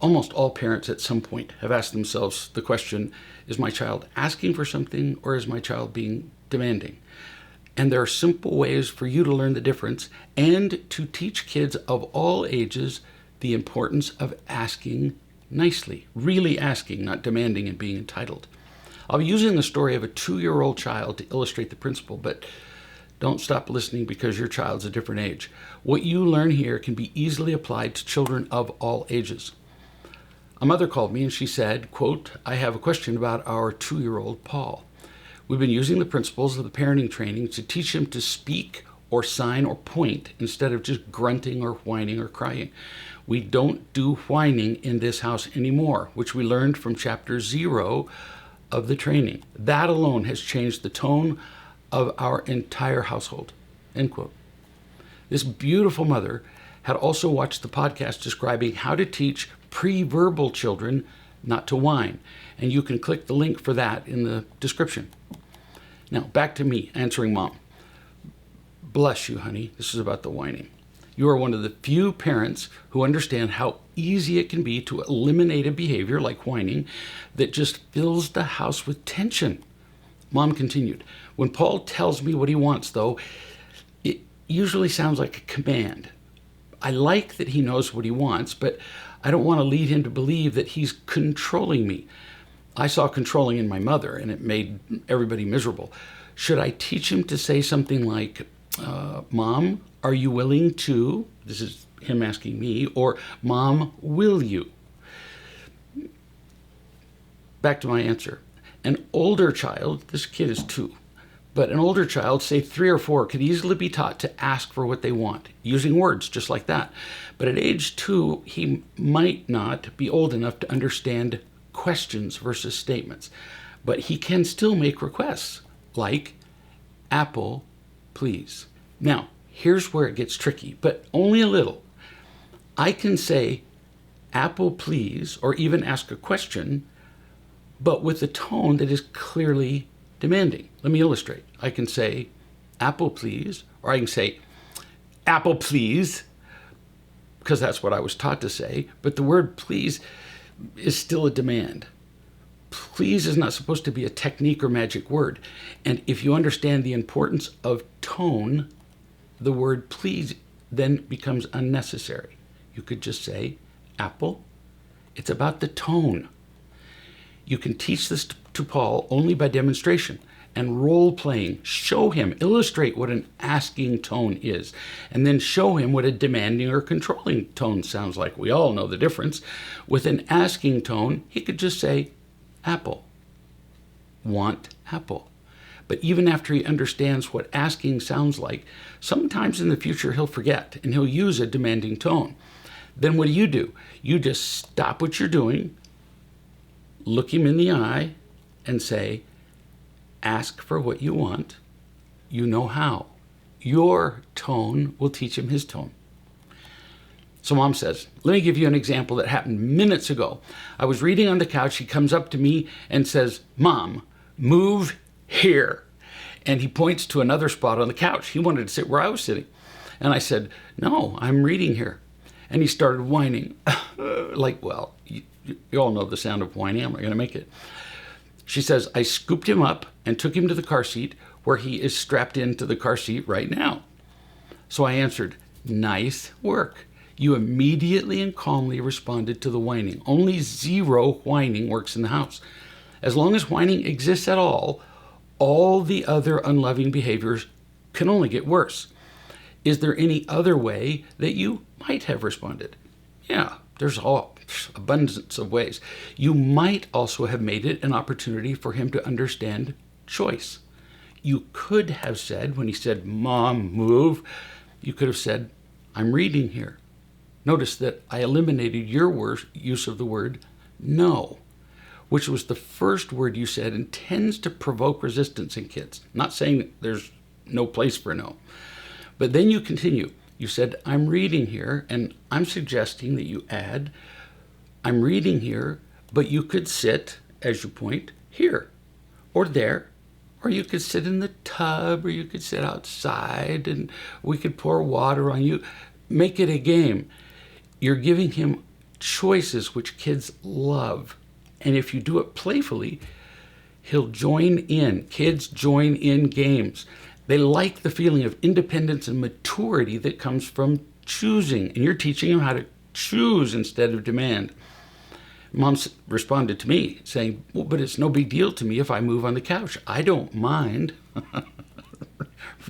Almost all parents at some point have asked themselves the question, is my child asking for something or is my child being demanding? And there are simple ways for you to learn the difference and to teach kids of all ages the importance of asking nicely, really asking, not demanding and being entitled. I'll be using the story of a 2-year-old child to illustrate the principle, but don't stop listening because your child's a different age. What you learn here can be easily applied to children of all ages. A mother called me and she said, quote, I have a question about our 2-year-old Paul. We've been using the principles of the parenting training to teach him to speak or sign or point instead of just grunting or whining or crying. We don't do whining in this house anymore, which we learned from chapter 0 of the training. That alone has changed the tone of our entire household, end quote. This beautiful mother had also watched the podcast describing how to teach pre-verbal children not to whine, and you can click the link for that in the description. Now, back to me answering mom. Bless you, honey. This is about the whining. You are one of the few parents who understand how easy it can be to eliminate a behavior like whining that just fills the house with tension. Mom continued, when Paul tells me what he wants, though, it usually sounds like a command. I like that he knows what he wants, but I don't want to lead him to believe that he's controlling me. I saw controlling in my mother, and it made everybody miserable. Should I teach him to say something like, Mom, are you willing to? This is him asking me. Or, Mom, will you? Back to my answer. An older child, this kid is 2, but an older child, say 3 or 4, could easily be taught to ask for what they want, using words just like that. But at age 2, he might not be old enough to understand questions versus statements, but he can still make requests like apple, please. Now, here's where it gets tricky, but only a little. I can say apple, please, or even ask a question, but with a tone that is clearly demanding. Let me illustrate. I can say apple, please, or I can say apple, please, because that's what I was taught to say, but the word please is still a demand. Please is not supposed to be a technique or magic word. And if you understand the importance of tone, the word please then becomes unnecessary. You could just say apple. It's about the tone. You can teach this to Paul only by demonstration and role playing. Show him, illustrate what an asking tone is, and then show him what a demanding or controlling tone sounds like. We all know the difference. With an asking tone, he could just say, apple, want apple. But even after he understands what asking sounds like, sometimes in the future he'll forget and he'll use a demanding tone. Then what do? You just stop what you're doing, look him in the eye, and say, ask for what you want. You know how. Your tone will teach him his tone. So mom says, let me give you an example that happened minutes ago. I was reading on the couch. He comes up to me and says, Mom, move here. And he points to another spot on the couch. He wanted to sit where I was sitting. And I said, no, I'm reading here. And he started whining. Like, well, you all know the sound of whining. I'm not going to make it. She says, I scooped him up and took him to the car seat where he is strapped into the car seat right now. So I answered, nice work. You immediately and calmly responded to the whining. Only 0 whining works in the house. As long as whining exists at all the other unloving behaviors can only get worse. Is there any other way that you might have responded? Yeah, there's abundance of ways. You might also have made it an opportunity for him to understand choice. You could have said, when he said, Mom, move, you could have said, I'm reading here. Notice that I eliminated your use of the word no, which was the first word you said and tends to provoke resistance in kids. Not saying that there's no place for no. But then you continue. You said, I'm reading here, and I'm suggesting that you add, I'm reading here, but you could sit, as you point, here or there, or you could sit in the tub, or you could sit outside, and we could pour water on you. Make it a game. You're giving him choices which kids love. And if you do it playfully, he'll join in. Kids join in games. They like the feeling of independence and maturity that comes from choosing. And you're teaching them how to choose instead of demand. Mom responded to me saying, well, but it's no big deal to me if I move on the couch. I don't mind.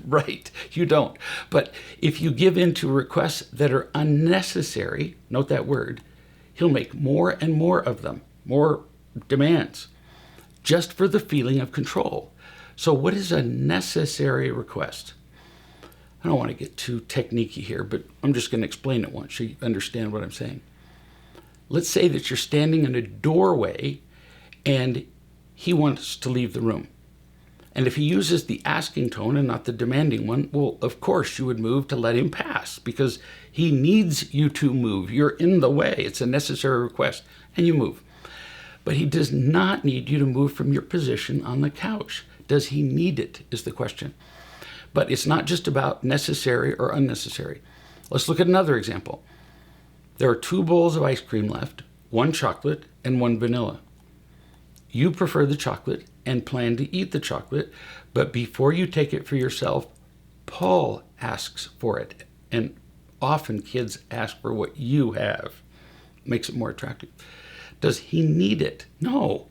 Right, you don't. But if you give in to requests that are unnecessary, note that word, he'll make more and more of them, more demands, just for the feeling of control. So what is a necessary request? I don't want to get too techniquey here, but I'm just going to explain it once so you understand what I'm saying. Let's say that you're standing in a doorway and he wants to leave the room. And if he uses the asking tone and not the demanding one, well, of course you would move to let him pass because he needs you to move. You're in the way. It's a necessary request, and you move. But he does not need you to move from your position on the couch. Does he need it is the question. But it's not just about necessary or unnecessary. Let's look at another example. There are 2 bowls of ice cream left, 1 chocolate and 1 vanilla. You prefer the chocolate and plan to eat the chocolate, but before you take it for yourself, Paul asks for it. And often kids ask for what you have. Makes it more attractive. Does he need it? No.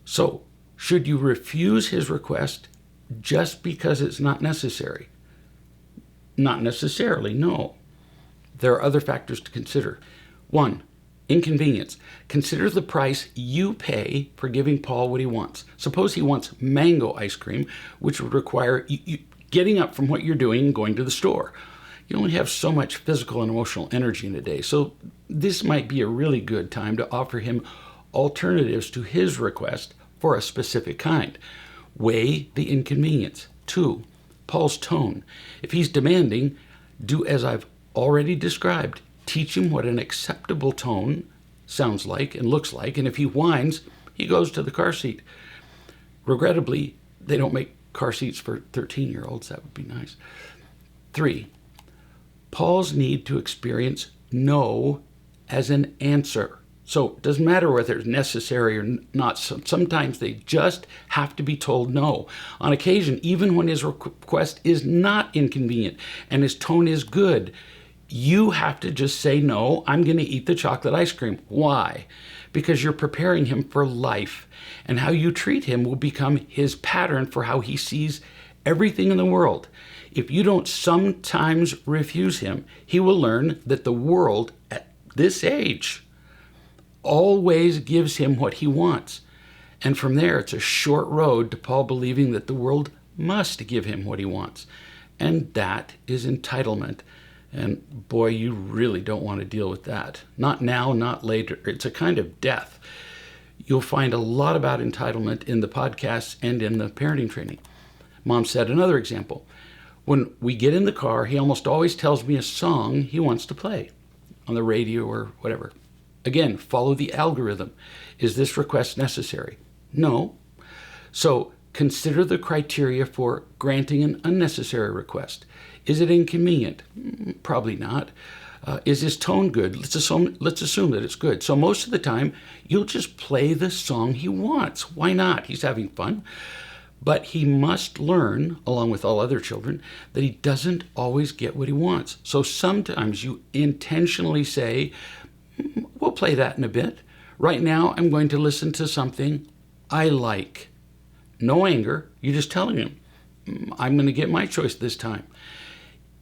So, should you refuse his request just because it's not necessary? Not necessarily, no. There are other factors to consider. 1, inconvenience. Consider the price you pay for giving Paul what he wants. Suppose he wants mango ice cream, which would require you getting up from what you're doing and going to the store. You only have so much physical and emotional energy in a day, so this might be a really good time to offer him alternatives to his request for a specific kind. Weigh the inconvenience. 2, Paul's tone. If he's demanding, do as I've already described. Teach him what an acceptable tone sounds like and looks like, and if he whines, he goes to the car seat. Regrettably, they don't make car seats for 13-year-olds. That would be nice. 3, Paul's need to experience no as an answer. So it doesn't matter whether it's necessary or not. Sometimes they just have to be told no. On occasion, even when his request is not inconvenient and his tone is good, you have to just say, no, I'm going to eat the chocolate ice cream. Why? Because you're preparing him for life, and how you treat him will become his pattern for how he sees everything in the world. If you don't sometimes refuse him, he will learn that the world at this age always gives him what he wants. And from there, it's a short road to Paul believing that the world must give him what he wants. And that is entitlement. And boy, you really don't want to deal with that. Not now, not later. It's a kind of death. You'll find a lot about entitlement in the podcasts and in the parenting training. Mom said another example. When we get in the car, he almost always tells me a song he wants to play on the radio or whatever. Again, follow the algorithm. Is this request necessary? No. So consider the criteria for granting an unnecessary request. Is it inconvenient? Probably not. Is his tone good? Let's assume that it's good. So most of the time, you'll just play the song he wants. Why not? He's having fun. But he must learn, along with all other children, that he doesn't always get what he wants. So sometimes you intentionally say, we'll play that in a bit. Right now, I'm going to listen to something I like. No anger. You're just telling him, I'm going to get my choice this time.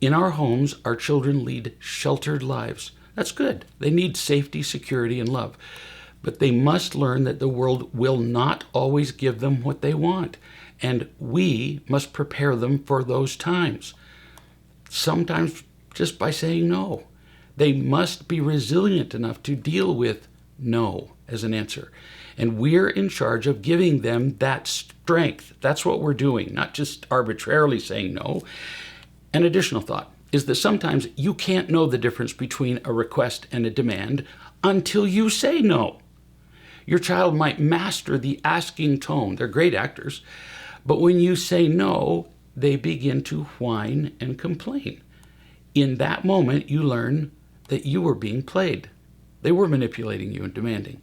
In our homes, our children lead sheltered lives. That's good. They need safety, security, and love. But they must learn that the world will not always give them what they want. And we must prepare them for those times. Sometimes just by saying no. They must be resilient enough to deal with no as an answer. And we're in charge of giving them that strength. That's what we're doing, not just arbitrarily saying no. An additional thought is that sometimes you can't know the difference between a request and a demand until you say no. Your child might master the asking tone. They're great actors. But when you say no, they begin to whine and complain. In that moment, you learn that you were being played. They were manipulating you and demanding.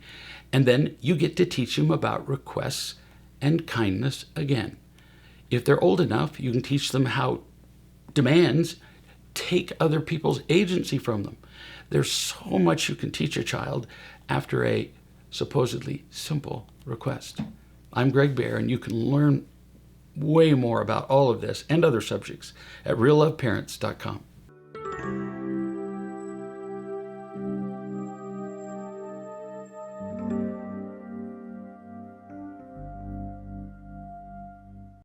And then you get to teach them about requests and kindness again. If they're old enough, you can teach them how demands take other people's agency from them. There's so much you can teach a child after a supposedly simple request. I'm Greg Bear, and you can learn way more about all of this and other subjects at realloveparents.com.